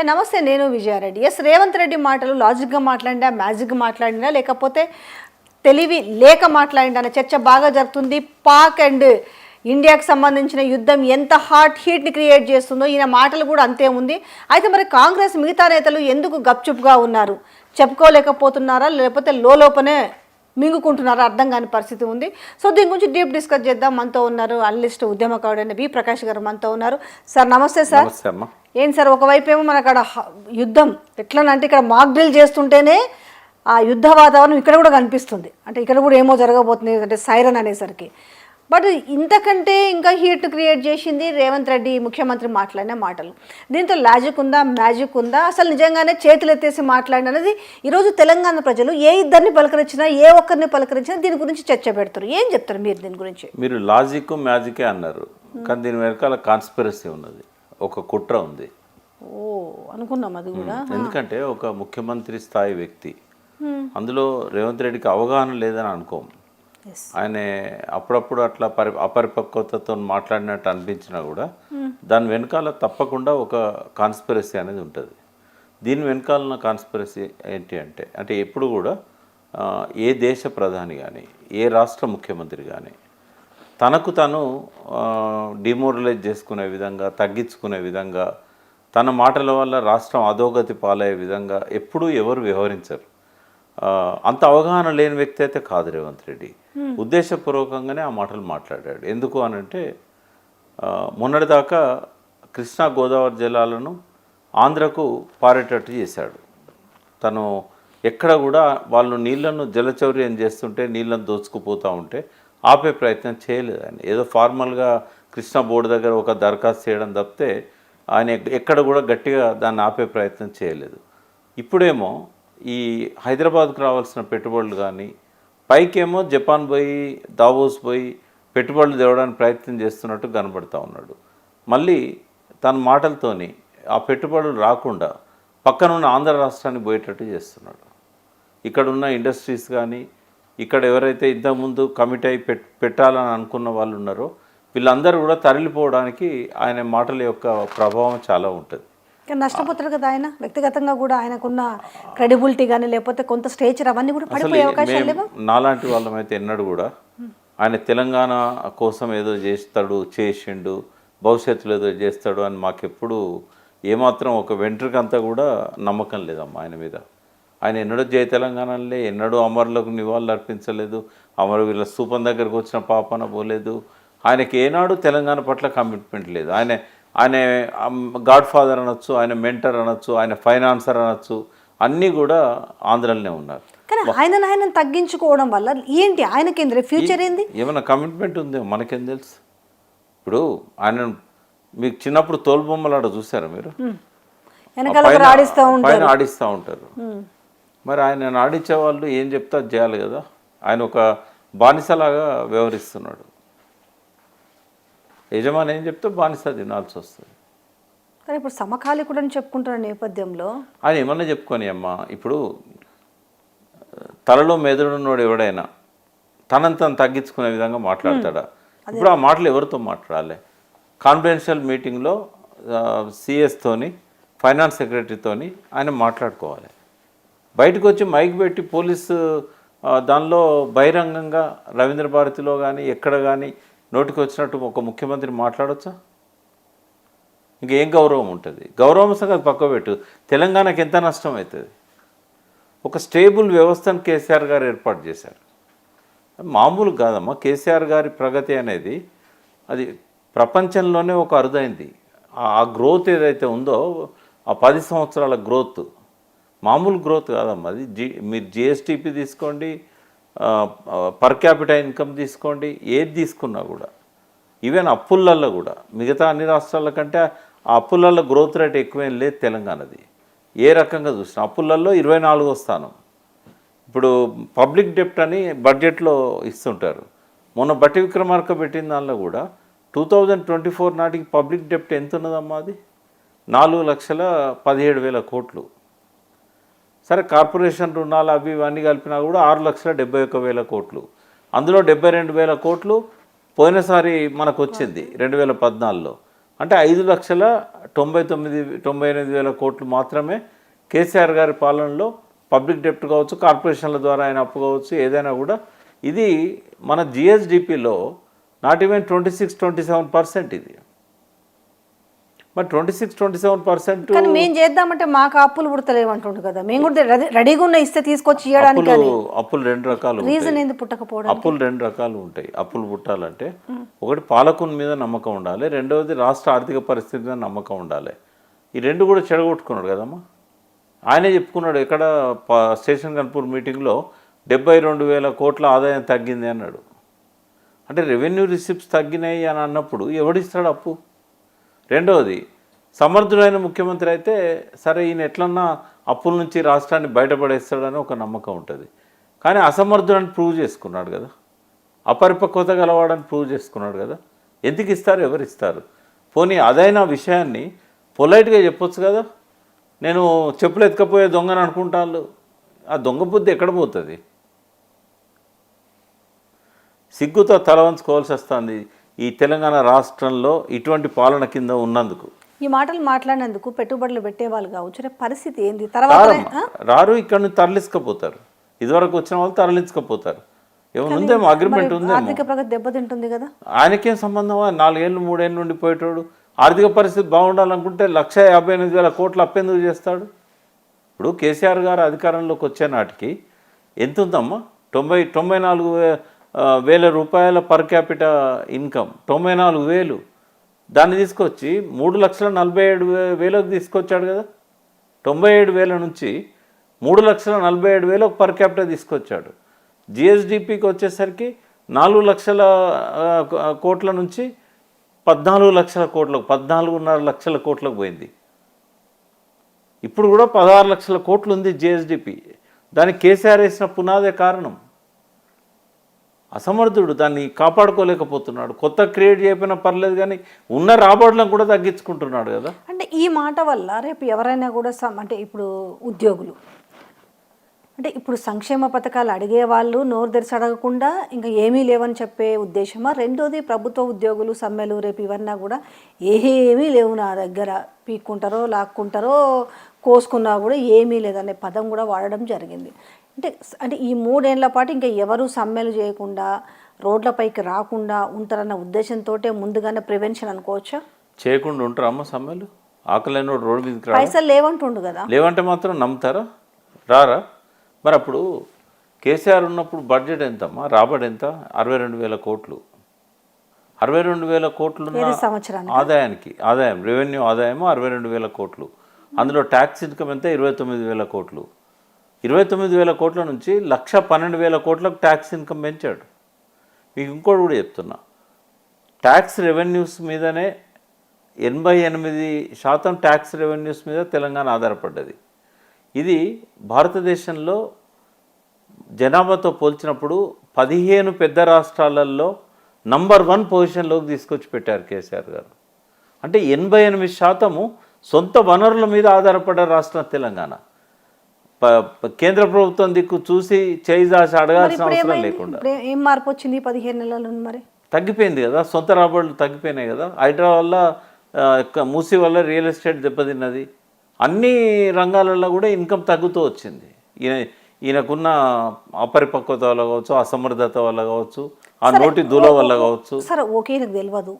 నమస్తే, నేను విజయారెడ్డి. రేవంత్ రెడ్డి మాటలు లాజిక్గా మాట్లాడినా, మ్యాజిక్గా మాట్లాడినా, లేకపోతే తెలివి లేక మాట్లాడినా అనే చర్చ బాగా జరుగుతుంది. పాక్ అండ్ ఇండియాకి సంబంధించిన యుద్ధం ఎంత హీట్ని క్రియేట్ చేస్తుందో ఈయన మాటలు కూడా అంతే ఉంది. అయితే మరి కాంగ్రెస్ మిగతా నేతలు ఎందుకు గప్చుప్గా ఉన్నారు? చెప్పుకోలేకపోతున్నారా, లేకపోతే లోపనే మింగుకుంటున్నారా? అర్థం కాని పరిస్థితి ఉంది. సో దీని గురించి డీప్ డిస్కస్ చేద్దాం. మనతో ఉన్నారు అనలిస్ట్, ఉద్యమకారుడైన బి ప్రకాష్ గారు మనతో ఉన్నారు. సార్ నమస్తే. సార్ ఏం సార్, ఒకవైపు ఏమో మన అక్కడ యుద్ధం ఎట్లనంటే ఇక్కడ మాక్ డ్రిల్ చేస్తుంటేనే ఆ యుద్ధ వాతావరణం ఇక్కడ కూడా కనిపిస్తుంది. అంటే ఇక్కడ కూడా ఏమో జరగబోతుంది అంటే సైరన్ అనేసరికి. బట్ ఇంతకంటే ఇంకా హీట్ క్రియేట్ చేసింది రేవంత్ రెడ్డి ముఖ్యమంత్రి మాట్లాడిన మాటలు. దీంతో లాజిక్ ఉందా, మ్యాజిక్ ఉందా, అసలు నిజంగానే చేతులు ఎత్తేసి మాట్లాడిన అనేది ఈరోజు తెలంగాణ ప్రజలు ఏ ఇద్దరిని పలకరించినా, ఏ ఒక్కరిని పలకరించినా దీని గురించి చర్చ పెడతారు. ఏం చెప్తారు మీరు దీని గురించి? మీరు లాజిక్ మ్యాజికే అన్నారు, కానీ దీని వెనకాల కాన్స్పిరసీ ఉన్నది, ఒక కుట్ర ఉంది. ఓ అనుకున్నాం అది కూడా. ఎందుకంటే ఒక ముఖ్యమంత్రి స్థాయి వ్యక్తి, అందులో రేవంత్ రెడ్డికి అవగాహన లేదని అనుకోం. ఆయన అప్పుడప్పుడు అట్లా అపరిపక్వతతో మాట్లాడినట్టు అనిపించినా కూడా దాని వెనకాల తప్పకుండా ఒక కాన్స్పిరసీ అనేది ఉంటుంది. దీని వెనకాల ఉన్న కాన్స్పిరసీ ఏంటి అంటే ఎప్పుడు కూడా ఏ దేశ ప్రధాని కానీ, ఏ రాష్ట్ర ముఖ్యమంత్రి కానీ తనకు తను డిమోరలైజ్ చేసుకునే విధంగా, తగ్గించుకునే విధంగా, తన మాటల వల్ల రాష్ట్రం అధోగతి పాలయ్యే విధంగా ఎప్పుడూ ఎవరు వ్యవహరించరు. అంత అవగాహన లేని వ్యక్తి అయితే కాదు రేవంత్ రెడ్డి. ఉద్దేశపూర్వకంగానే ఆ మాటలు మాట్లాడాడు. ఎందుకు అనంటే మొన్నటిదాకా కృష్ణా గోదావరి జలాలను ఆంధ్రకు పారేటట్టు చేశాడు. తను ఎక్కడ కూడా వాళ్ళు నీళ్లను జలచౌర్యం చేస్తుంటే, నీళ్ళను దోచుకుపోతూ ఉంటే ఆపే ప్రయత్నం చేయలేదు ఆయన. ఏదో ఫార్మల్గా కృష్ణా బోర్డు దగ్గర ఒక దరఖాస్తు చేయడం తప్పితే ఆయన ఎక్కడ కూడా గట్టిగా దాన్ని ఆపే ప్రయత్నం చేయలేదు. ఇప్పుడేమో ఈ హైదరాబాద్కు రావాల్సిన పెట్టుబడులు కానీ, పైకేమో జపాన్ పోయి, దావోస్ పోయి పెట్టుబడులు తేవడానికి ప్రయత్నం చేస్తున్నట్టు కనబడుతూ ఉన్నాడు. మళ్ళీ తన మాటలతోని ఆ పెట్టుబడులు రాకుండా పక్కనున్న ఆంధ్ర రాష్ట్రానికి పోయేటట్టు చేస్తున్నాడు. ఇక్కడ ఉన్న ఇండస్ట్రీస్ కానీ, ఇక్కడ ఎవరైతే ఇంతకుముందు కమిట్ అయి పెట్టాలని అనుకున్న వాళ్ళు ఉన్నారో వీళ్ళందరూ కూడా తరలిపోవడానికి ఆయన మాటల యొక్క ప్రభావం చాలా ఉంటుంది. నష్టపోతారు కదా ఆయన. వ్యక్తిగతంగా కూడా ఆయనకున్న క్రెడిబిలిటీ కానీ, లేకపోతే కొంత స్టేచర్ అవన్నీ కూడా పడిపోయే అవకాశాలు లేవా? నాలాంటి వాళ్ళమైతే ఎన్నడూ కూడా ఆయన తెలంగాణ కోసం ఏదో చేసిండు, భవిష్యత్తులో ఏదో చేస్తాడు అని మాకెప్పుడు ఏమాత్రం ఒక వెంట్రుకంతా కూడా నమ్మకం లేదమ్మా ఆయన మీద. ఆయన ఎన్నడూ జయ తెలంగాణలే, ఎన్నడూ అమరులకు నివాళులు అర్పించలేదు, అమరవీరుల స్థూపం దగ్గరకు వచ్చిన పాపన పోలేదు. ఆయనకి ఏనాడు తెలంగాణ పట్ల కమిట్మెంట్ లేదు. ఆయన గాడ్ ఫాదర్ అనొచ్చు, ఆయన మెంటర్ అనొచ్చు, ఆయన ఫైనాన్సర్ అనొచ్చు, అన్నీ కూడా ఆంధ్రలోనే ఉన్నారు. కానీ ఆయన తగ్గించుకోవడం వల్ల ఏంటి ఆయనకేంద్ర ఫ్యూచర్ ఏంది? ఏమైనా కమిట్మెంట్ ఉందేమో మనకేం తెలుసు. ఇప్పుడు ఆయన మీకు చిన్నప్పుడు తోలుబొమ్మలాట చూసారా మీరు? పైన ఆడిస్తూ ఉంటారు. మరి ఆయన ఆడించే వాళ్ళు ఏం చెప్తే అది చేయాలి కదా. ఆయన ఒక బానిసలాగా వ్యవహరిస్తున్నాడు. యజమాని ఏం చెప్తే బానిస తినాల్సి వస్తుంది. కానీ ఇప్పుడు సమకాలీకుడు అని చెప్పుకుంటున్న నేపథ్యంలో ఆయన ఏమన్నా చెప్పుకొని అమ్మా, ఇప్పుడు తలలో మెదడున్నోడు ఎవడైనా తనను తగ్గించుకునే విధంగా మాట్లాడతాడా? ఇప్పుడు ఆ మాటలు ఎవరితో మాట్లాడాలి? కాన్ఫిడెన్షియల్ మీటింగ్లో సిఎస్తోని, ఫైనాన్స్ సెక్రటరీతోని ఆయన మాట్లాడుకోవాలి. బయటకు వచ్చి మైక్ పెట్టి పోలీసు దానిలో బహిరంగంగా రవీంద్ర భారతిలో కానీ ఎక్కడ కానీ నోటికి వచ్చినట్టు ఒక ముఖ్యమంత్రి మాట్లాడొచ్చా? ఇంకేం గౌరవం ఉంటుంది? గౌరవం సంగతి పక్కపెట్టు. తెలంగాణకి ఎంత నష్టం అవుతుంది? ఒక స్టేబుల్ వ్యవస్థను కేసీఆర్ గారు ఏర్పాటు చేశారు. మామూలు కాదమ్మా. కేసీఆర్ గారి ప్రగతి అనేది అది ప్రపంచంలోనే ఒక అరుదైంది. ఆ గ్రోత్ ఏదైతే ఉందో, ఆ 10 సంవత్సరాల గ్రోత్ మామూలు గ్రోత్ కాదమ్మా. అది మీరు జిఎస్టిపి తీసుకోండి, పర్ క్యాపిటల్ ఇన్కమ్ తీసుకోండి, ఏది తీసుకున్నా కూడా, ఈవెన్ అప్పులల్లో కూడా మిగతా అన్ని రాష్ట్రాల కంటే ఆ అప్పులల్లో గ్రోత్ రేట్ ఎక్కువేం లేదు తెలంగాణది. ఏ రకంగా చూసినా అప్పులల్లో 24వ స్థానం. ఇప్పుడు పబ్లిక్ డెప్ట్ అని బడ్జెట్లో ఇస్తుంటారు. మొన్న బట్టి విక్రమార్క పెట్టిన దానిలో కూడా 2024 నాటికి పబ్లిక్ డెప్ట్ ఎంత ఉన్నదమ్మా? అది 4,17,000 కోట్లు. సరే, కార్పొరేషన్ రుణాలు అవి ఇవన్నీ కలిపినా కూడా 6,71,000 కోట్లు. అందులో 72,000 కోట్లు పోయినసారి మనకు వచ్చింది 2014లో. అంటే 5,99,98,000 కోట్లు మాత్రమే కేసీఆర్ గారి పాలనలో పబ్లిక్ డెప్ట్ కావచ్చు, కార్పొరేషన్ల ద్వారా ఆయన అప్పు కావచ్చు, ఏదైనా కూడా ఇది మన జిఎస్డిపిలో నాట్ ఈవెన్ 26-27% ఇది. మరి 26-27% కానీ మేము చేద్దామంటే మాకు అప్పులు పుడతలేవు అంటుండు కదా. మేము కూడా రెడీగా ఉన్న ఇస్తే తీసుకొచ్చి ఇవ్వడానికి అప్పులు రెండు రకాలు రీజన్ ఏంది పుట్టకపోవడం? అప్పులు రెండు రకాలు ఉంటాయి. అప్పులు పుట్టాలంటే ఒకటి పాలకుని మీద నమ్మకం ఉండాలి, రెండవది రాష్ట్ర ఆర్థిక పరిస్థితి మీద నమ్మకం ఉండాలి. ఈ రెండు కూడా చెడగొట్టుకున్నాడు కదమ్మా. ఆయనే చెప్పుకున్నాడు ఎక్కడ స్టేషన్ కన్పూర్ మీటింగ్లో 72,000 కోట్ల ఆదాయం తగ్గింది అన్నాడు. అంటే రెవెన్యూ రిసిప్ట్స్ తగ్గినాయి అని అన్నప్పుడు ఎవడిస్తాడు అప్పు? రెండవది, సమర్థుడైన ముఖ్యమంత్రి అయితే సరే ఈయన ఎట్లన్నా అప్పుల నుంచి రాష్ట్రాన్ని బయటపడేస్తాడని ఒక నమ్మకం ఉంటుంది. కానీ అసమర్థుడని ప్రూవ్ చేసుకున్నాడు కదా, అపరిపక్వత గలవాడని ప్రూవ్ చేసుకున్నాడు కదా. ఎందుకు ఇస్తారు? ఎవరు ఇస్తారు? పోనీ అదైనా విషయాన్ని పొలైట్గా చెప్పొచ్చు కదా. నేను చెప్పులు ఎత్తుకపోయే దొంగని అనుకుంటాను. ఆ దొంగ బుద్ధి ఎక్కడ పోతుంది? సిగ్గుతో తల వంచుకోవాల్సి వస్తుంది ఈ తెలంగాణ రాష్ట్రంలో ఇటువంటి పాలన కింద ఉన్నందుకు. ఈ మాటలు మాట్లాడినందుకు పెట్టుబడులు పెట్టేవాళ్ళు కావచ్చు, రేపు పరిస్థితి ఏంది? తర్వాత రారు, ఇక్కడ నుంచి తరలించకపోతారు. ఇదివరకు వచ్చిన వాళ్ళు తరలించకపోతారు. ఏముందేమో అగ్రిమెంట్ ఉందేమో. ఆర్థిక ప్రగతి దెబ్బతింటుంది కదా. ఆయనకేం సంబంధమా? 4 ఏళ్ళు 3 ఏళ్ళు నుండి పోయేటోడు ఆర్థిక పరిస్థితి బాగుండాలనుకుంటే 158,000 కోట్లు అప్పెందుకు చేస్తాడు? ఇప్పుడు కేసీఆర్ గారు అధికారంలోకి వచ్చే నాటికి ఎంత ఉందమ్మా? 94,000 రూపాయల పర్ క్యాపిటల్ ఇన్కమ్, 94,000. దాన్ని తీసుకొచ్చి 3,47,000 తీసుకొచ్చాడు కదా. 97,000 నుంచి 3,47,000 పర్ క్యాపిటల్ తీసుకొచ్చాడు. జిఎస్డిపికి వచ్చేసరికి 4 లక్షల కోట్ల నుంచి 14 లక్షల కోట్లకు, 14.5 లక్షల కోట్లకు పోయింది. ఇప్పుడు కూడా 16 లక్షల కోట్లు ఉంది జిఎస్డిపి. దానికి కేసీఆర్ వేసిన పునాదే కారణం. అసమర్థుడు, దాన్ని కాపాడుకోలేకపోతున్నాడు. కొత్త క్రియేట్ చేయకపోయినా పర్లేదు కానీ ఉన్న రాబడులను కూడా తగ్గించుకుంటున్నాడు కదా. అంటే ఈ మాట వల్ల రేపు ఎవరైనా కూడా అంటే ఇప్పుడు ఉద్యోగులు అంటే ఇప్పుడు సంక్షేమ పథకాలు అడిగే వాళ్ళు నోరు తెరిచి అడగకుండా ఇంకా ఏమీ లేవని చెప్పే ఉద్దేశమా? రెండోది, ప్రభుత్వ ఉద్యోగులు సమ్మెలు రేపు ఇవన్నా కూడా ఏమీ లేవు నా దగ్గర, పీక్కుంటారో లాక్కుంటారో కోసుకున్నా కూడా ఏమీ లేదనే పదం కూడా వాడడం జరిగింది. అంటే ఈ 3 ఏళ్ల పాటు ఇంకా ఎవరు సమ్మెలు చేయకుండా రోడ్లపైకి రాకుండా ఉంటారన్న ఉద్దేశంతో ముందుగానే ప్రివెన్షన్ అనుకోవచ్చా? చేయకుండా ఉంటారా అమ్మ సమ్మెలు? ఆకలినో రోడ్డు మీదకి పైసలు లేవంటుండు కదా. లేవంటే మాత్రం నమ్ముతారా? రారా? మరి అప్పుడు కేసీఆర్ ఉన్నప్పుడు బడ్జెట్ ఎంతమ్మా? రాబడి ఎంత? 62,000 కోట్లు. 62,000 కోట్లు ఆదాయం రెవెన్యూ ఆదాయము 62,000 కోట్లు. అందులో ట్యాక్స్ ఇన్కమ్ ఎంత? 29,000 కోట్లు. 29,000 కోట్ల నుంచి 1,12,000 కోట్లకు ట్యాక్స్ ఇన్కమ్ పెంచాడు. మీకు ఇంకోటి కూడా చెప్తున్నా, ట్యాక్స్ రెవెన్యూస్ మీదనే 88% ట్యాక్స్ రెవెన్యూస్ మీద తెలంగాణ ఆధారపడ్డది. ఇది భారతదేశంలో జనాభాతో పోల్చినప్పుడు 15 పెద్ద రాష్ట్రాలలో నంబర్ 1 పొజిషన్లోకి తీసుకొచ్చి పెట్టారు కేసీఆర్ గారు. అంటే 88% సొంత వనరుల మీద ఆధారపడ్డ రాష్ట్రం తెలంగాణ. కేంద్ర ప్రభుత్వం దిక్కు చూసి చేయిదాసి అడగాల్సిన అవసరం లేకుండా. ఏం మార్పు వచ్చింది 15 నెలలు? మరి తగ్గిపోయింది కదా, సొంత రాబడులు తగ్గిపోయినాయి కదా. హైడ్రా వల్ల, మూసీ వల్ల రియల్ ఎస్టేట్ దెబ్బతిన్నది. అన్ని రంగాలలో కూడా ఇన్కమ్ తగ్గుతూ వచ్చింది. ఈయనకున్న అపరిపక్వత వల్ల కావచ్చు, అసమర్థత వల్ల కావచ్చు, ఆ నోటి దూల వల్ల కావచ్చు. సరే ఓకే, నాకు తెలియదు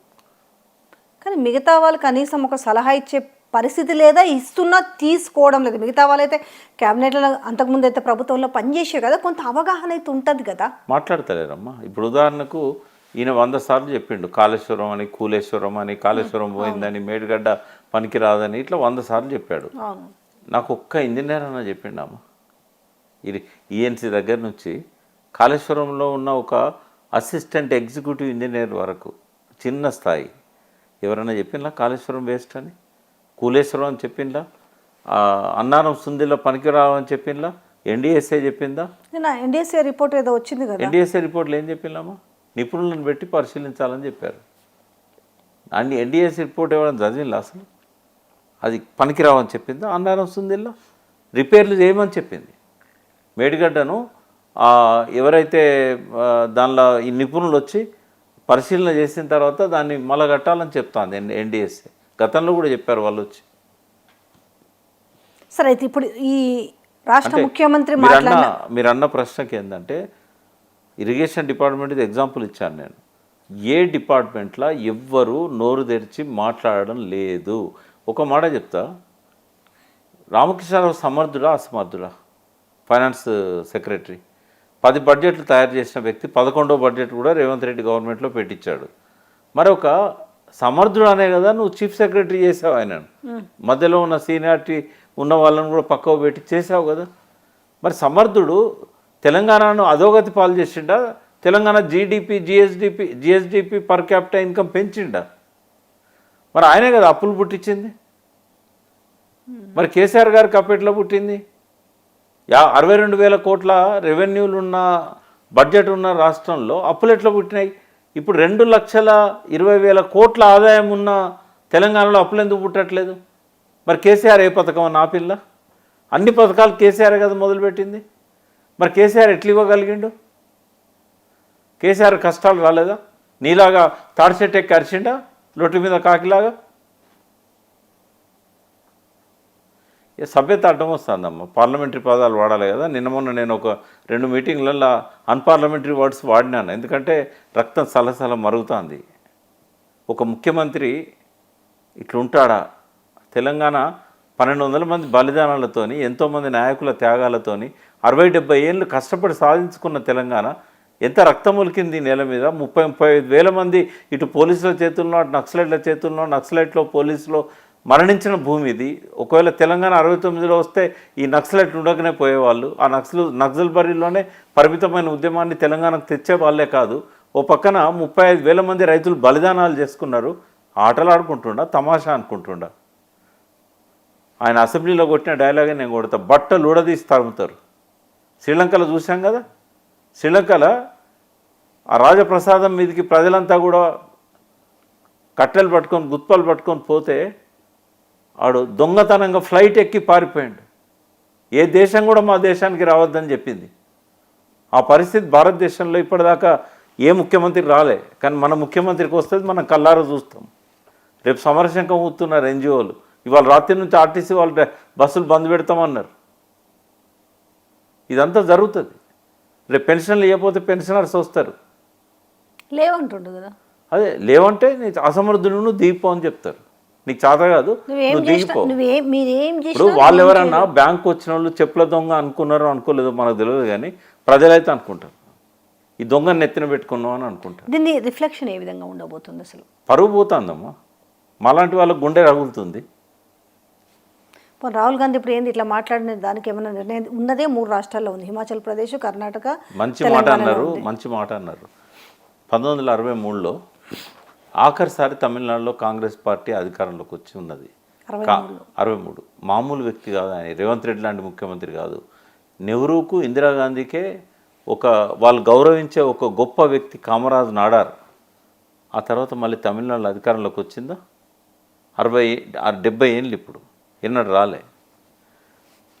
కానీ మిగతా వాళ్ళు కనీసం ఒక సలహా ఇచ్చే పరిస్థితి లేదా? ఇస్తున్నా తీసుకోవడం లేదు. మిగతా వాళ్ళైతే క్యాబినెట్లో అంతకుముందు అయితే ప్రభుత్వంలో పనిచేసారు కదా, కొంత అవగాహన అయితే ఉంటుంది కదా. మాట్లాడతలేరమ్మా. ఇప్పుడు ఉదాహరణకు ఈయన 100 సార్లు చెప్పిండు కాళేశ్వరం అని, కూలేశ్వరం అని, కాళేశ్వరం పోయిందని, మేడిగడ్డ పనికిరాదని, ఇట్లా 100 సార్లు చెప్పాడు. నాకు ఒక్క ఇంజనీర్ అన్న చెప్పిండు అమ్మ. ఇది ఈఎన్సీ దగ్గర నుంచి కాళేశ్వరంలో ఉన్న ఒక అసిస్టెంట్ ఎగ్జిక్యూటివ్ ఇంజనీర్ వరకు చిన్న స్థాయి ఎవరైనా చెప్పిందా కాళేశ్వరం వేస్ట్ అని? కూలేశ్వరం అని చెప్పిందా? అన్నారం సుందిలో పనికిరావని చెప్పిందా? ఎన్డీఎస్ఏ చెప్పిందా? ఎన్డీఎస్ఏ రిపోర్ట్ ఏదో వచ్చింది కదా. ఎన్డీఎస్ఏ రిపోర్ట్లు ఏం చెప్పిందమ్మా? నిపుణులను పెట్టి పరిశీలించాలని చెప్పారు. అన్ని ఎన్డీఎస్ఏ రిపోర్ట్ ఎవరైనా చదివిందా అసలు? అది పనికిరావని చెప్పిందా? అన్నారం సుందిల్లో రిపేర్లు చేయమని చెప్పింది. మేడిగడ్డను ఎవరైతే దానిలో ఈ నిపుణులు వచ్చి పరిశీలన చేసిన తర్వాత దాన్ని మళ్ళా కట్టాలని చెప్తాంది ఎన్డీఎస్ఏ. గతంలో కూడా చెప్పారు వాళ్ళు వచ్చి. సరే అయితే ఇప్పుడు ఈ రాష్ట్ర అంటే ముఖ్యమంత్రి మీరన్న ప్రశ్నకి ఏంటంటే ఇరిగేషన్ డిపార్ట్మెంట్ ఎగ్జాంపుల్ ఇచ్చాను నేను. ఏ డిపార్ట్మెంట్లో ఎవ్వరూ నోరు తెరిచి మాట్లాడడం లేదు. ఒక మాట చెప్తా, రామకృష్ణారావు సమర్థుడా అసమర్థుడా? ఫైనాన్స్ సెక్రటరీ 10 బడ్జెట్లు తయారు చేసిన వ్యక్తి 11వ బడ్జెట్ కూడా రేవంత్ రెడ్డి గవర్నమెంట్లో పెట్టించాడు. మరొక సమర్థుడు అనే కదా నువ్వు చీఫ్ సెక్రటరీ చేసావు ఆయనను. మధ్యలో ఉన్న సీనియారిటీ ఉన్న వాళ్ళని కూడా పక్కకు పెట్టి చేసావు కదా. మరి సమర్థుడు తెలంగాణను అధోగతి పాలు చేసిండా? Telangana GSDP per capital income పెంచిండా? మరి ఆయనే కదా అప్పులు పుట్టించింది. మరి కేసీఆర్ గారికి అప్పు ఎట్లా పుట్టింది? 62,000 కోట్ల రెవెన్యూలు ఉన్న బడ్జెట్ ఉన్న రాష్ట్రంలో అప్పులు ఎట్లా పుట్టినాయి? ఇప్పుడు 2,20,000 కోట్ల ఆదాయం ఉన్న తెలంగాణలో అప్పులు ఎందుకు పుట్టట్లేదు? మరి కేసీఆర్ ఏ పథకం అని ఆపిల్లా? అన్ని పథకాలు కేసీఆర్ కదా మొదలుపెట్టింది. మరి కేసీఆర్ ఎట్లా ఇవ్వగలిగిండు? కేసీఆర్ కష్టాలు రాలేదా? నీలాగా తాడిచెట్టు ఎక్కి అరిచిండా లొట్టి మీద కాకిలాగా? సభ్యత అడ్డం వస్తుందమ్మా. పార్లమెంటరీ పదాలు వాడాలి కదా. మొన్న నేను ఒక 2 మీటింగ్లలో అన్పార్లమెంటరీ వర్డ్స్ వాడినాను. ఎందుకంటే రక్తం సలసల మరుగుతుంది. ఒక ముఖ్యమంత్రి ఇట్లుంటాడా? తెలంగాణ 1,200 మంది బలిదానాలతోని, ఎంతోమంది నాయకుల త్యాగాలతోని 60-70 ఏళ్ళు కష్టపడి సాధించుకున్న తెలంగాణ ఎంత రక్తం ఉలికింది నేల మీద. 30-35 మంది ఇటు పోలీసుల చేతుల్లో, అటు నక్సలైట్ల చేతుల్లో, నక్సలైట్లో పోలీసులో మరణించిన భూమి ఇది. ఒకవేళ తెలంగాణ 69లో వస్తే ఈ నక్సలైట్లు ఉండకనే పోయేవాళ్ళు. ఆ నక్సల్ బరిలోనే పరిమితమైన ఉద్యమాన్ని తెలంగాణకు తెచ్చే వాళ్ళే కాదు. ఓ పక్కన 35,000 మంది రైతులు బలిదానాలు చేసుకున్నారు. ఆటలు ఆడుకుంటుండా, తమాషా అనుకుంటుండా? ఆయన అసెంబ్లీలో కొట్టిన డైలాగే నేను కొడతా, బట్టలు ఊడదీసి తరుముతారు. శ్రీలంకలో చూసాం కదా. శ్రీలంకలో ఆ రాజప్రసాదం మీదకి ప్రజలంతా కూడా కట్టెలు పట్టుకొని గుత్పలు పట్టుకొని పోతే ఆడు దొంగతనంగా ఫ్లైట్ ఎక్కి పారిపోయాడు. ఏ దేశం కూడా మా దేశానికి రావద్దని చెప్పింది. ఆ పరిస్థితి భారతదేశంలో ఇప్పటిదాకా ఏ ముఖ్యమంత్రి రాలే. కానీ మన ముఖ్యమంత్రికి వస్తుంది, మనం కల్లారా చూస్తాం. రేపు సమరశంకం ఊతున్నారు ఎన్జిఓలు. ఇవాళ రాత్రి నుంచి ఆర్టీసీ వాళ్ళు బస్సులు బంద్ పెడతామన్నారు. ఇదంతా జరుగుతుంది. రేపు పెన్షన్లు ఇవ్వకపోతే పెన్షనర్స్ వస్తారు. లేవంటుండు కదా. అదే లేవంటే నీ అసమర్థులను దిగిపో అని చెప్తారు. నీకు చేత కాదు, నువ్వు దిగిపో. ఇప్పుడు వాళ్ళు ఎవరన్నా బ్యాంకు వచ్చిన వాళ్ళు చెప్పుల దొంగ అనుకున్నారో అనుకోలేదో మనకు తెలియదు, కానీ ప్రజలైతే అనుకుంటారు ఈ దొంగని నెత్తిన పెట్టుకున్నాం అని అనుకుంటారు. దీన్ని రిఫ్లెక్షన్ ఏ విధంగా ఉండబోతుంది? అసలు పరువు పోతుందమ్మా. మాలాంటి వాళ్ళకు గుండె రగులుతుంది. రాహుల్ గాంధీ ఇప్పుడు ఏంది ఇట్లా మాట్లాడిన దానికి ఏమైనా నిర్ణయం ఉన్నదే? 3 రాష్ట్రాల్లో ఉంది, హిమాచల్ ప్రదేశ్, కర్ణాటక. మంచి మాట అన్నారు. 1963లో ఆఖరిసారి తమిళనాడులో కాంగ్రెస్ పార్టీ అధికారంలోకి వచ్చి ఉన్నది. 63. మామూలు వ్యక్తి కాదు ఆయన. రేవంత్ రెడ్డి లాంటి ముఖ్యమంత్రి కాదు. నెహ్రూకు, ఇందిరాగాంధీకే వాళ్ళు గౌరవించే ఒక గొప్ప వ్యక్తి కామరాజ్ నాడార్. ఆ తర్వాత మళ్ళీ తమిళనాడులో అధికారంలోకి వచ్చిందా? 70 ఏళ్ళు ఇప్పుడు. ఎన్నడు రాలే.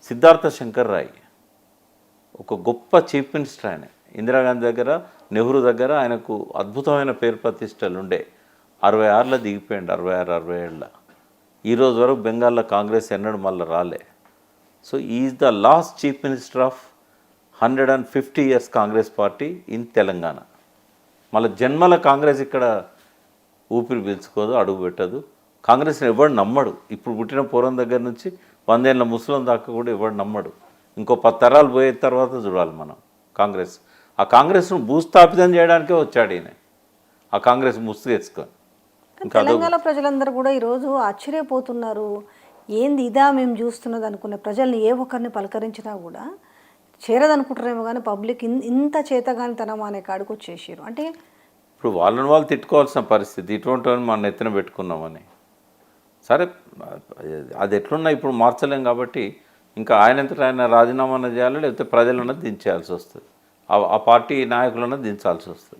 సిద్ధార్థ శంకర్ రాయ్ ఒక గొప్ప చీఫ్ మినిస్టర్. ఆయన ఇందిరాగాంధీ దగ్గర, నెహ్రూ దగ్గర ఆయనకు అద్భుతమైన పేరు ప్రతిష్టలు ఉండే. 66లో దిగిపోయాడు. 66-67. ఈరోజు వరకు బెంగాల్లో కాంగ్రెస్ ఎన్నడూ మళ్ళీ రాలే. So is the last chief minister of 150 years Congress party in Telangana. మళ్ళీ జన్మల కాంగ్రెస్ ఇక్కడ ఊపిరి పీల్చుకోదు, అడుగు పెట్టదు. కాంగ్రెస్ని ఎవడు నమ్మడు. ఇప్పుడు పుట్టిన పూర్వం దగ్గర నుంచి 100 ఏళ్ళ ముసలం దాకా కూడా ఎవడు నమ్మడు. ఇంకో 10 తరాలు పోయే తర్వాత చూడాలి మనం కాంగ్రెస్. ఆ కాంగ్రెస్ను భూస్థాపితం చేయడానికే వచ్చాడు ఈయన. ఆ కాంగ్రెస్ ముసుగేసుకొని. తెలంగాణ ప్రజలందరూ కూడా ఈరోజు ఆశ్చర్యపోతున్నారు. ఏంది ఇదా మేము చూస్తున్నది అనుకునే ప్రజల్ని ఏ ఒక్కరిని పలకరించినా కూడా చేరదనుకుంటారేమో, కానీ పబ్లిక్ ఇంత చేతగాని తనం అనే కాడికి వచ్చేసారు. అంటే ఇప్పుడు వాళ్ళని వాళ్ళు తిట్టుకోవాల్సిన పరిస్థితి. ఇటువంటి మనం ఎత్తున పెట్టుకున్నామని. సరే అది ఎట్లున్నా ఇప్పుడు మార్చలేం కాబట్టి ఇంకా ఆయనంతటా ఆయన రాజీనామా చేయాలి, లేకపోతే ప్రజలన్నా దించేయాల్సి వస్తుంది. ఆ పార్టీ నాయకులన్నా దించాల్సి వస్తుంది.